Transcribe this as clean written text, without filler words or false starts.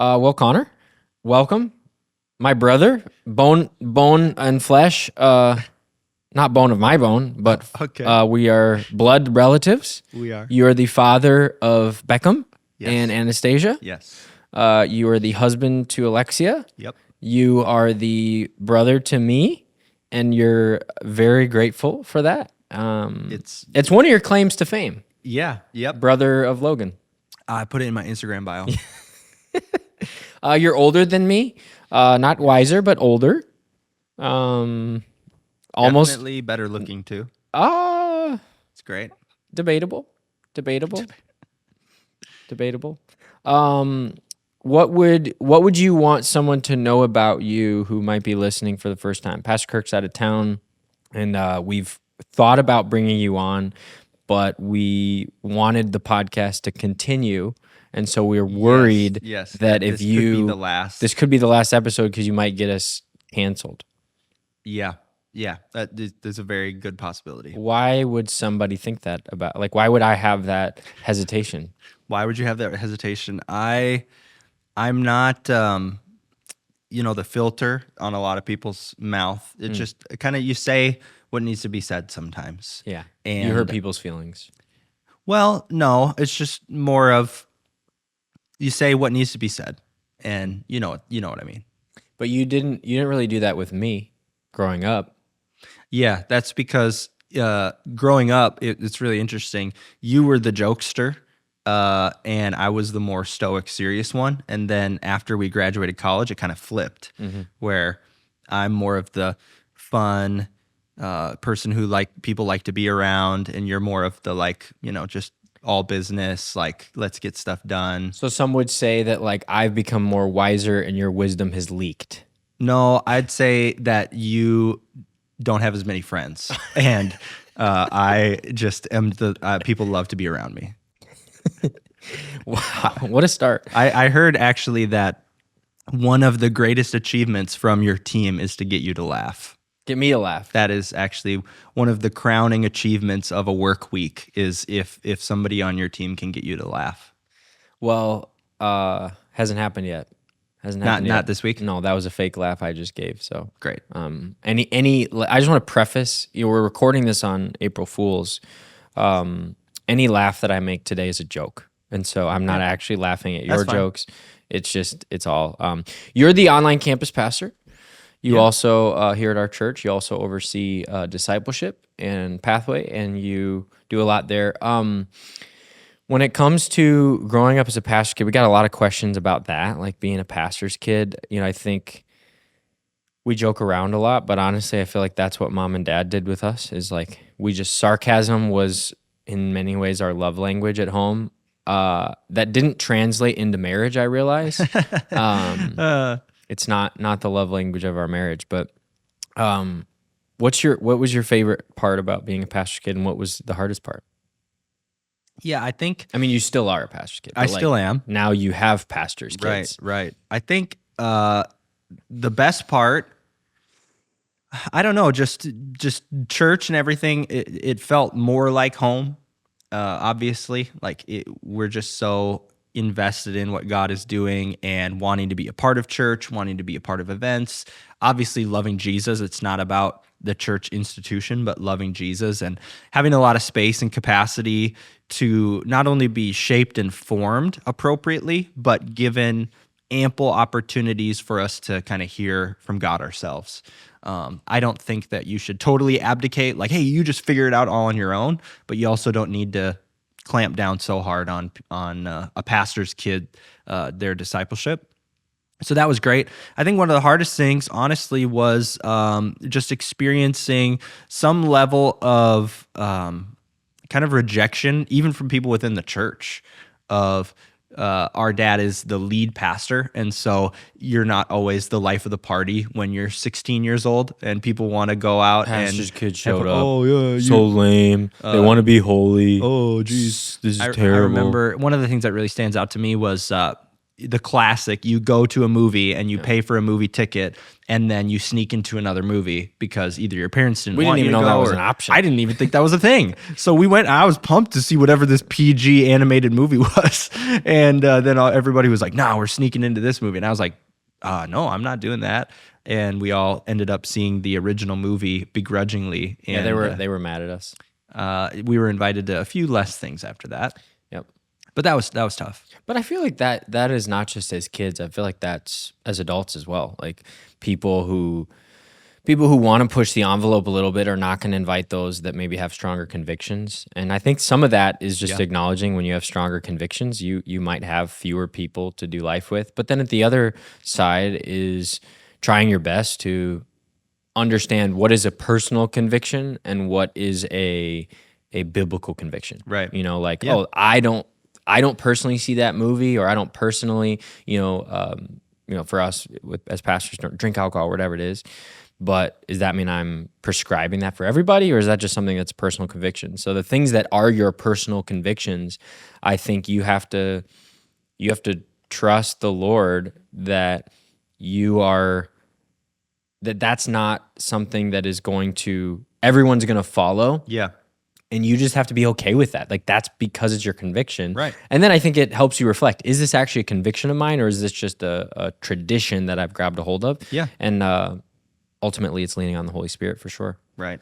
Well, Connor, welcome, my brother, bone and flesh. Not bone of my bone, but Okay. we are blood relatives. We are. You are the father of Beckham Yes. and Anastasia. Yes. You are the husband to Alexia. Yep. You are the brother to me, and you're very grateful for that. It's one of your claims to fame, Yeah. Yep. brother of Logan. I put it in my Instagram bio. You're older than me, not wiser, but older. Almost Definitely better looking too. It's great. debatable. What would you want someone to know about you who might be listening for the first time? Pastor Kirk's out of town, and we've thought about bringing you on, but we wanted the podcast to continue, and so we were worried Yes. that if this could be the this last. could be the last episode because you might get us canceled. Yeah. Yeah. There's a very good possibility. Why would somebody think that about? Like, why would I have that hesitation? Why would you have that hesitation? I'm not the filter on a lot of people's mouth. It just kind of, you say what needs to be said sometimes. Yeah, And you hurt people's feelings. Well, no, it's just more of you say what needs to be said, and you know what I mean. But you didn't really do that with me growing up. Yeah, that's because growing up, it's really interesting. You were the jokester, and I was the more stoic, serious one. And then after we graduated college, it kind of flipped, where I'm more of the fun person who people like to be around, and you're more of the just all business, like let's get stuff done. So some would say that like I've become more wiser and your wisdom has leaked. No, I'd say that you don't have as many friends, and I just am people love to be around me. Wow, what a start. I heard actually that one of the greatest achievements from your team is to get you to laugh. Get me a laugh. That is actually one of the crowning achievements of a work week, is if somebody on your team can get you to laugh. Well, hasn't happened yet. Not this week? No, that was a fake laugh I just gave. So Great. I just want to preface, we're recording this on April Fool's. Any laugh that I make today is a joke. And so I'm not actually laughing at your That's fine. jokes. It's all, you're the online campus pastor. You also, here at our church, you also oversee discipleship and pathway, and you do a lot there. When it comes to growing up as a pastor's kid, we got a lot of questions about that, like being a pastor's kid. I think we joke around a lot, but honestly, I feel like that's what mom and dad did with us, is like sarcasm was in many ways our love language at home. That didn't translate into marriage, I realize. It's not the love language of our marriage, but what was your favorite part about being a pastor's kid, and what was the hardest part? Yeah, I think I mean, you still are a pastor's kid. I still am. Now you have pastor's kids. Right. I think the best part, I don't know, just church and everything, it felt more like home. Obviously, we're just so invested in what God is doing and wanting to be a part of church, wanting to be a part of events. Obviously, loving Jesus. It's not about the church institution, but loving Jesus and having a lot of space and capacity to not only be shaped and formed appropriately, but given ample opportunities for us to kind of hear from God ourselves. I don't think that you should totally abdicate, like, hey, you just figure it out all on your own, but you also don't need to clamp down so hard on a pastor's kid, their discipleship. So that was great. I think one of the hardest things, honestly, was just experiencing some level of kind of rejection, even from people within the church, of our dad is the lead pastor, and so you're not always the life of the party when you're 16 years old, and people want to go out Pastor's and kid showed up. Oh yeah, So lame. They want to be holy. Oh geez, This is I terrible. remember one of the things that really stands out to me was the classic, you go to a movie and you pay for a movie ticket and then you sneak into another movie because either your parents didn't We want didn't you even to know go that was or an option. I didn't even think that was a thing. So we went, I was pumped to see whatever this PG animated movie was. And then everybody was like, "No, we're sneaking into this movie." And I was like, "No, I'm not doing that." And we all ended up seeing the original movie begrudgingly. And Yeah, they were mad at us. we were invited to a few less things after that. Yep. But that was tough. But I feel like that is not just as kids. I feel like that's as adults as well. Like people who want to push the envelope a little bit are not going to invite those that maybe have stronger convictions. And I think some of that is just acknowledging when you have stronger convictions, you might have fewer people to do life with. But then at the other side is trying your best to understand what is a personal conviction and what is a biblical conviction. Right. You know, like, oh, I don't personally see that movie, or I don't personally, for us as pastors, don't drink alcohol, whatever it is. But does that mean I'm prescribing that for everybody, or is that just something that's a personal conviction? So the things that are your personal convictions, I think you have to trust the Lord that that's not something that is going to, everyone's going to follow. Yeah. And you just have to be okay with that. Like, that's because it's your conviction. Right. And then I think it helps you reflect, is this actually a conviction of mine, or is this just a tradition that I've grabbed a hold of? Yeah. And ultimately, it's leaning on the Holy Spirit for sure. Right.